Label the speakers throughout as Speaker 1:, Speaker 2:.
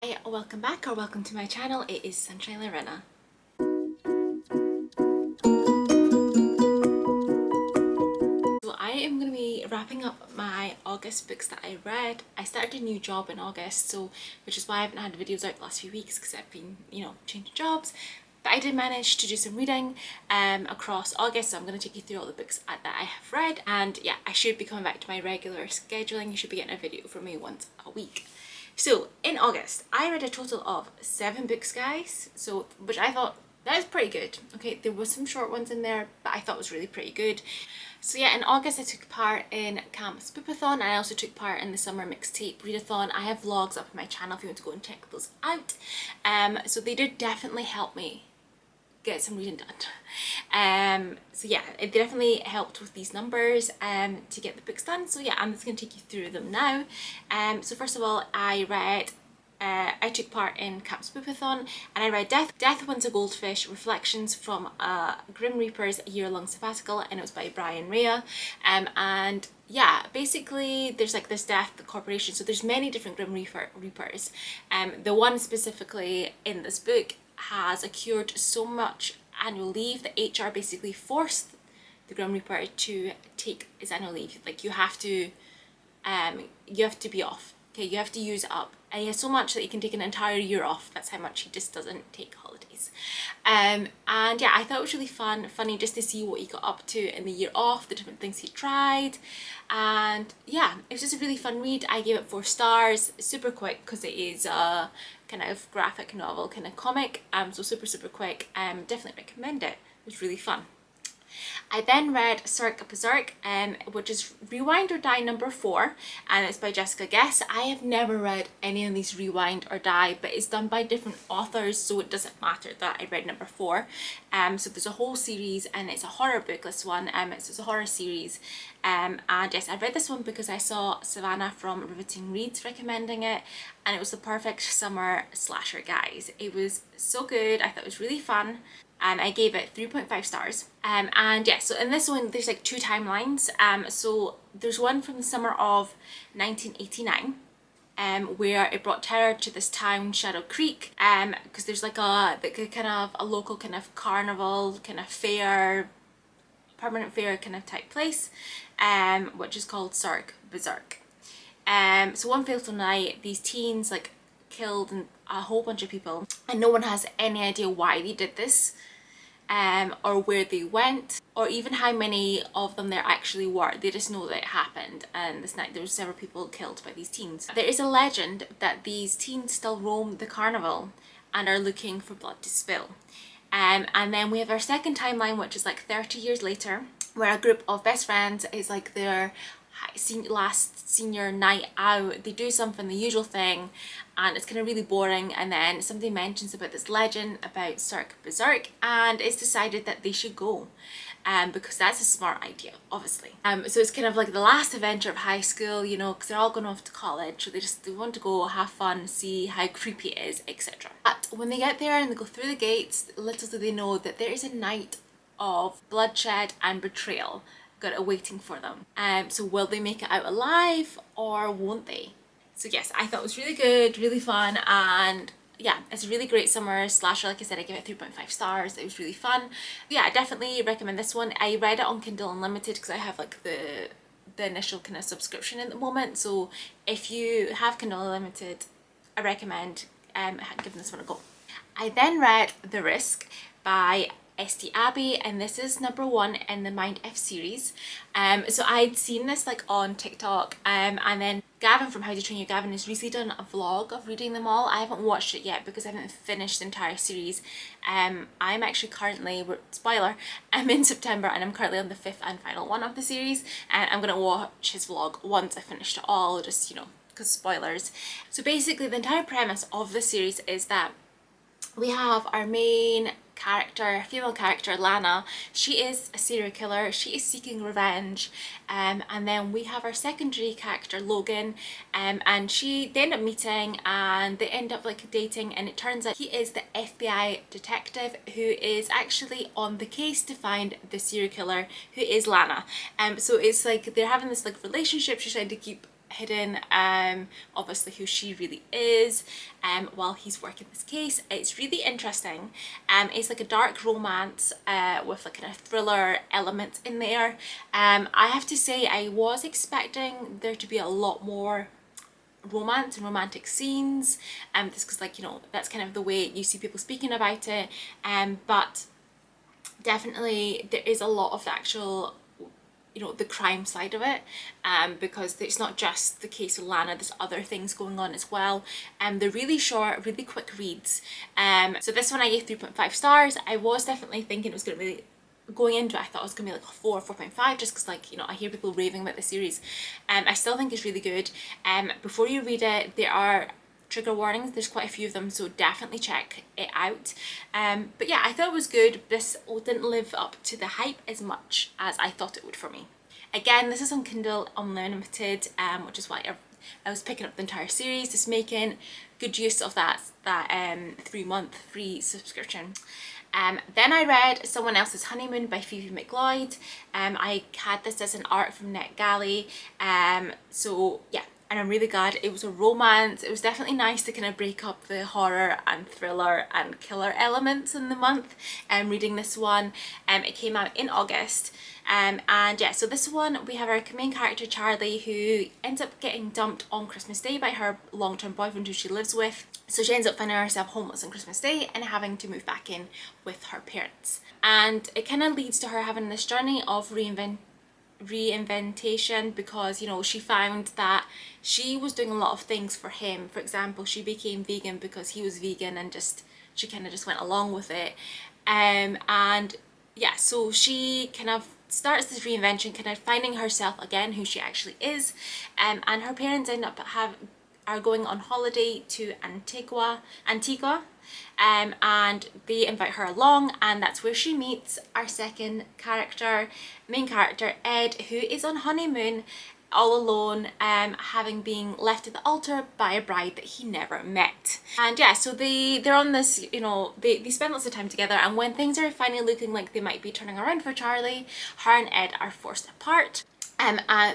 Speaker 1: Hi, welcome back or welcome to my channel. It is Sunshine Lorena. So I am going to be wrapping up my August books that I read. I started a new job in August, which is why I haven't had videos out the last few weeks because I've been, changing jobs. But I did manage to do some reading across August, so I'm going to take you through all the books that I have read. And yeah, I should be coming back to my regular scheduling. You should be getting a video from me once a week. So in August, I read a total of 7 books, guys. Which I thought that is pretty good. Okay, there was some short ones in there, but I thought it was really pretty good. So yeah, in August I took part in Camp Spoopathon and I also took part in the Summer Mixtape Readathon. I have vlogs up on my channel if you want to go and check those out. So they did definitely help me get some reading done. So yeah, it definitely helped with these numbers to get the books done. So yeah, I'm just going to take you through them now. So first of all, I took part in Camp Spoopathon and I read Death Wins a Goldfish, Reflections from a Grim Reaper's Year-Long Sabbatical, and it was by Brian Rea. And yeah, basically there's like this Death Corporation, so there's many different Grim Reapers. The one specifically in this book has accrued so much annual leave that HR basically forced the Grim Reaper to take his annual leave. Like you have to be off. Okay, you have to use it up. And he has so much that he can take an entire year off. That's how much he just doesn't take holidays. And yeah, I thought it was really funny just to see what he got up to in the year off, the different things he tried. And yeah, it was just a really fun read. I gave it 4 stars, super quick because it is a kind of graphic novel kind of comic. So super quick. Definitely recommend it. It was really fun. I then read Cirque Berserk, which is Rewind or Die number 4, and it's by Jessica Guess. I have never read any of these Rewind or Die, but it's done by different authors, so it doesn't matter that I read number 4. So there's a whole series, and it's a horror book, this one. It's a horror series. And yes, I read this one because I saw Savannah from Riveting Reads recommending it, and it was the perfect summer slasher, guys. It was so good. I thought it was really fun. I gave it 3.5 stars. And yeah, so in this one, there's like 2 timelines. So there's one from the summer of 1989, where it brought terror to this town, Shadow Creek, because there's like a kind of a local kind of carnival, kind of fair, permanent fair kind of type place, which is called Cirque Berserk. So one fateful night, these teens like killed a whole bunch of people, and no one has any idea why they did this, or where they went, or even how many of them there actually were. They just know that it happened, and this night there were several people killed by these teens. There is a legend that these teens still roam the carnival and are looking for blood to spill. And then we have our second timeline, which is like 30 years later, where a group of best friends is like their last senior night out. They do something, the usual thing, and it's kind of really boring, and then somebody mentions about this legend about Cirque Berserk, and it's decided that they should go, because that's a smart idea, obviously. So it's kind of like the last adventure of high school, you know, because they're all going off to college, so they want to go have fun, see how creepy it is, etc. But when they get there and they go through the gates, little do they know that there is a night of bloodshed and betrayal waiting for them. So will they make it out alive or won't they? So yes, I thought it was really good, really fun, and yeah, it's a really great summer slasher. Like I said, I give it 3.5 stars. It was really fun. Yeah, I definitely recommend this one. I read it on Kindle Unlimited because I have like the initial kind of subscription at the moment. So if you have Kindle Unlimited, I recommend giving this one a go. I then read The Risk by St. Abbey, and this is number 1 in the Mind F series. So I'd seen this like on TikTok, and then Gavin from How to Train Your Gavin has recently done a vlog of reading them all. I haven't watched it yet because I haven't finished the entire series. I'm actually currently, spoiler, I'm in September and I'm currently on the 5th and final one of the series, and I'm gonna watch his vlog once I finished it all, just, you know, because spoilers. So basically the entire premise of the series is that we have our main character, female character, Lana. She is a serial killer. She is seeking revenge. And then we have our secondary character, Logan, and they end up meeting and they end up like dating, and it turns out he is the FBI detective who is actually on the case to find the serial killer, who is Lana. So it's like they're having this like relationship. She's trying to keep hidden obviously who she really is while he's working this case. It's really interesting. It's like a dark romance with like kind of thriller elements in there. I have to say I was expecting there to be a lot more romance and romantic scenes, just because, like, you know, that's kind of the way you see people speaking about it, but definitely there is a lot of the actual, you know, the crime side of it, because it's not just the case of Lana, there's other things going on as well. They're really short, really quick reads. So this one I gave 3.5 stars. I was definitely thinking it was going to be, going into it, I thought it was going to be like a 4 or 4.5, just because, like, you know, I hear people raving about the series. I still think it's really good. Before you read it, there are trigger warnings, there's quite a few of them, so definitely check it out. But yeah, I thought it was good. This didn't live up to the hype as much as I thought it would for me. Again, this is on Kindle Unlimited, which is why I was picking up the entire series, just making good use of that 3-month free subscription. Then I read Someone Else's Honeymoon by Phoebe McLeod. I had this as an art from NetGalley, so yeah, and I'm really glad. It was a romance. It was definitely nice to kind of break up the horror and thriller and killer elements in the month. Reading this one, it came out in August. And yeah, so this one we have our main character Charlie, who ends up getting dumped on Christmas Day by her long-term boyfriend who she lives with. So she ends up finding herself homeless on Christmas Day and having to move back in with her parents. And it kind of leads to her having this journey of reinventation, because, you know, she found that she was doing a lot of things for him. For example, she became vegan because he was vegan, and she kind of just went along with it. And yeah, so she kind of starts this reinvention, kind of finding herself again, who she actually is. And her parents end up are going on holiday to Antigua, and they invite her along, and that's where she meets our second character, main character Ed, who is on honeymoon all alone, having been left at the altar by a bride that he never met. And yeah, so they're on this, you know, they spend lots of time together, and when things are finally looking like they might be turning around for Charlie, her and Ed are forced apart.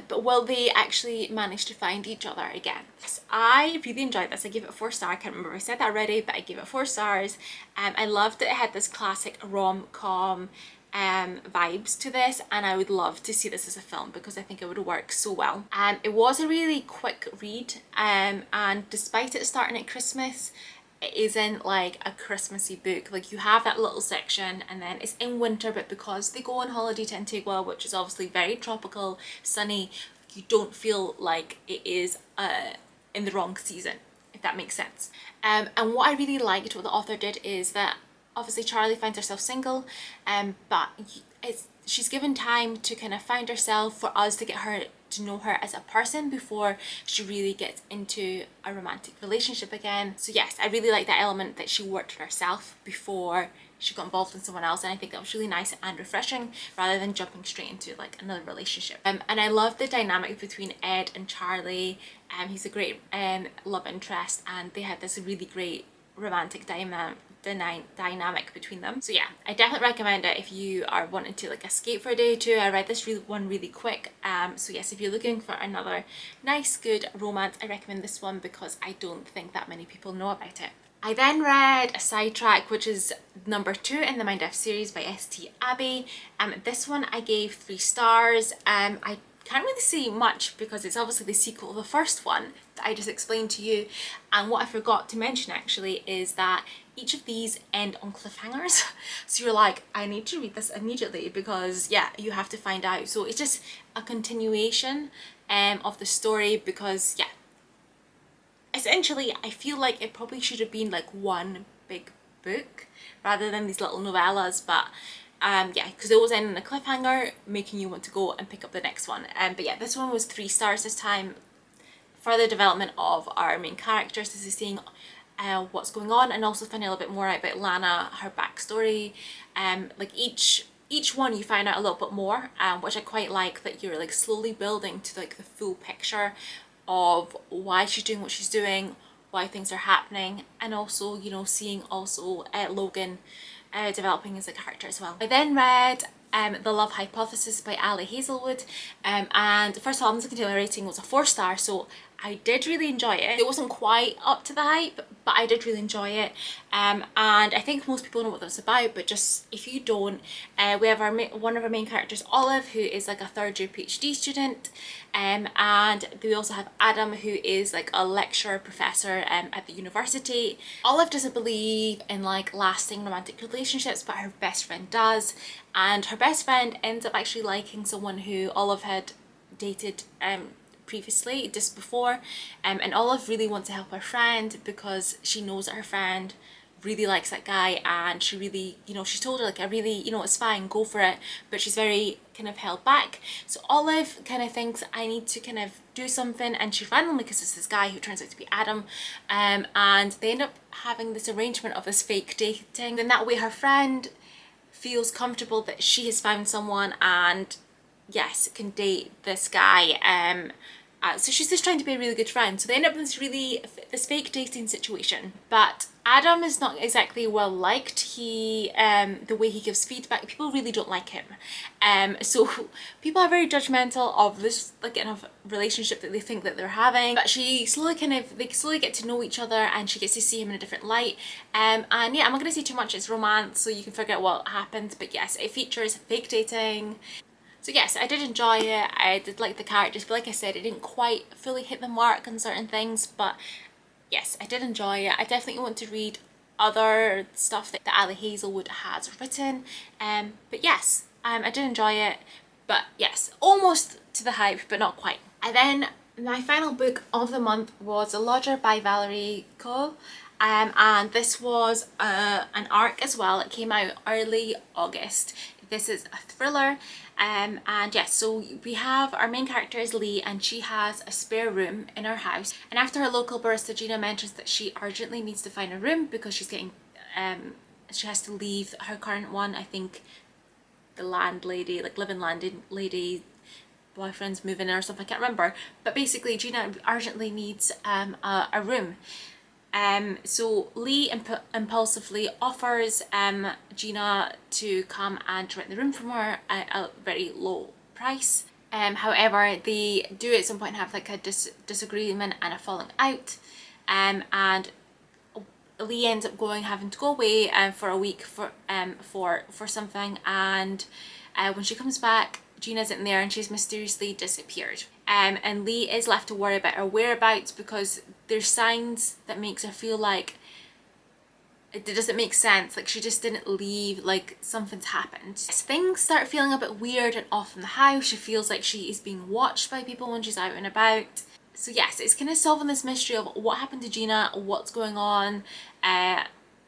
Speaker 1: But will they actually manage to find each other again? I really enjoyed this. I gave it a 4 star. I can't remember if I said that already, but I gave it 4 stars. I loved that it had this classic rom-com vibes to this, and I would love to see this as a film because I think it would work so well. It was a really quick read, and despite it starting at Christmas, it isn't like a Christmassy book. Like, you have that little section and then it's in winter, but because they go on holiday to Antigua, which is obviously very tropical, sunny, you don't feel like it is in the wrong season, if that makes sense. And what I really liked, what the author did, is that obviously Charlie finds herself single, but she's given time to kind of find herself, for us to get her to know her as a person before she really gets into a romantic relationship again. So yes, I really like that element that she worked on herself before she got involved in someone else, and I think that was really nice and refreshing rather than jumping straight into like another relationship. And I love the dynamic between Ed and Charlie. He's a great love interest, and they had this really great romantic dynamic between them. So yeah, I definitely recommend it if you are wanting to like escape for a day or two. I read this one really quick. So yes, if you're looking for another nice good romance, I recommend this one because I don't think that many people know about it. I then read Sidetrack, which is number 2 in the Mind F series by S.T. Abbey. This one I gave 3 stars. I can't really say much because it's obviously the sequel of the first one that I just explained to you. And what I forgot to mention actually is that each of these end on cliffhangers. So you're like, I need to read this immediately because yeah, you have to find out. So it's just a continuation of the story, because yeah, essentially I feel like it probably should have been like one big book rather than these little novellas, but yeah, because it was ending a cliffhanger, making you want to go and pick up the next one. But yeah, this one was 3 stars this time. Further development of our main characters, this is seeing what's going on, and also finding a little bit more out about Lana, her backstory. Like each one you find out a little bit more, which I quite like, that you're like slowly building to like the full picture of why she's doing what she's doing, why things are happening, and also, you know, seeing also Logan developing as a character as well. I then read The Love Hypothesis by Ali Hazelwood. And first of all, I'm just going to tell my rating was a 4-star, so I did really enjoy it. It wasn't quite up to the hype, but I did really enjoy it. And I think most people know what that's about, but just if you don't, we have one of our main characters, Olive, who is like a 3rd-year PhD student. And we also have Adam, who is like a lecturer professor at the university. Olive doesn't believe in like lasting romantic relationships, but her best friend does. And her best friend ends up actually liking someone who Olive had dated previously, just before, and Olive really wants to help her friend because she knows that her friend really likes that guy, and she really, you know, she's told her like, I really, you know, it's fine, go for it, but she's very kind of held back. So Olive kind of thinks, I need to kind of do something, and she randomly kisses this guy who turns out to be Adam, and they end up having this arrangement of this fake dating, and that way her friend feels comfortable that she has found someone and yes, can date this guy. So she's just trying to be a really good friend. So they end up in this fake dating situation. But Adam is not exactly well liked. He, the way he gives feedback, people really don't like him. So people are very judgmental of this like kind of relationship that they think that they're having. But they slowly get to know each other, and she gets to see him in a different light. And yeah, I'm not gonna say too much. It's romance, so you can figure out what happens. But yes, it features fake dating. So yes, I did enjoy it. I did like the characters, but like I said, it didn't quite fully hit the mark on certain things. But yes, I did enjoy it. I definitely want to read other stuff that Ali Hazelwood has written. But yes, I did enjoy it. But yes, almost to the hype, but not quite. And then my final book of the month was The Lodger by Valerie Cole. And this was an arc as well. It came out early August. This is a thriller. And yes, so we have our main character is Lee, and she has a spare room in her house. And after her local barista Gina mentions that she urgently needs to find a room because she's getting, she has to leave her current one. I think the landlady, like live-in landlady, boyfriend's moving in or something, I can't remember. But basically Gina urgently needs a room. So Lee impulsively offers Gina to come and rent the room from her at a very low price. However, they do at some point have like a disagreement and a falling out, and Lee ends up having to go away for a week for something, and when she comes back, Gina's in there and she's mysteriously disappeared. And Lee is left to worry about her whereabouts because there's signs that makes her feel like it doesn't make sense, like she just didn't leave, like something's happened. As things start feeling a bit weird and off in the house, she feels like she is being watched by people when she's out and about. So yes, it's kind of solving this mystery of what happened to Gina, what's going on,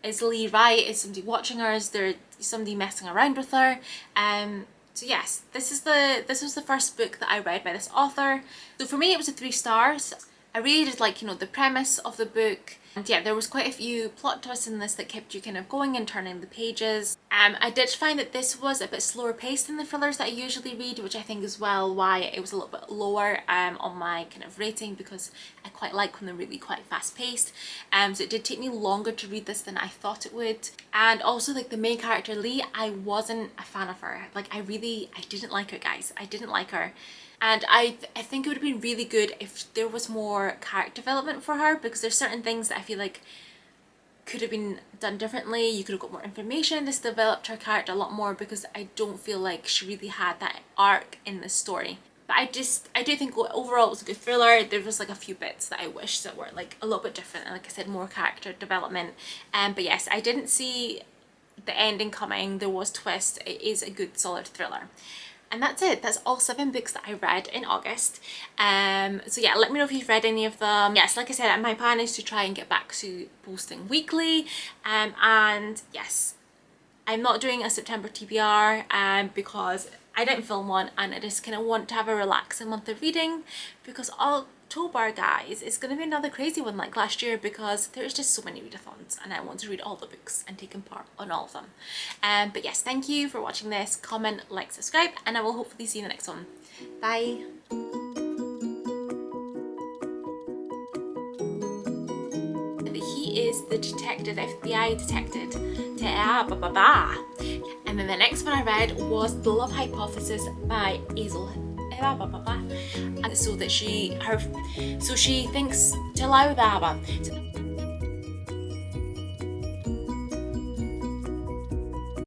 Speaker 1: is Lee right, is somebody watching her, is there somebody messing around with her? So yes, this was the first book that I read by this author. So for me it was a 3 stars. I really did like, you know, the premise of the book. And yeah, there was quite a few plot twists in this that kept you kind of going and turning the pages. I did find that this was a bit slower paced than the thrillers that I usually read, which I think is well why it was a little bit lower on my kind of rating, because I quite like when they're really quite fast paced. So it did take me longer to read this than I thought it would. And also like the main character Lee, I wasn't a fan of her. Like I didn't like her, guys. I didn't like her. And I think it would have been really good if there was more character development for her, because there's certain things that I feel like could have been done differently. You could have got more information. This developed her character a lot more, because I don't feel like she really had that arc in the story. But I do think overall it was a good thriller. There was like a few bits that I wish that were like a little bit different, and like I said, more character development. But yes, I didn't see the ending coming. There was twist. It is a good solid thriller. And that's it. That's all 7 books that I read in August. So yeah, let me know if you've read any of them. Yes, like I said, my plan is to try and get back to posting weekly. And yes, I'm not doing a September TBR because I didn't film one, and I just kind of want to have a relaxing month of reading, because October, guys, is going to be another crazy one like last year, because there's just so many readathons and I want to read all the books and take part on all of them. But yes, thank you for watching this. Comment, like, subscribe, and I will hopefully see you in the next one. Bye! He is the detective, FBI detective. And then the next one I read was The Love Hypothesis by Hazel. And so she thinks to allow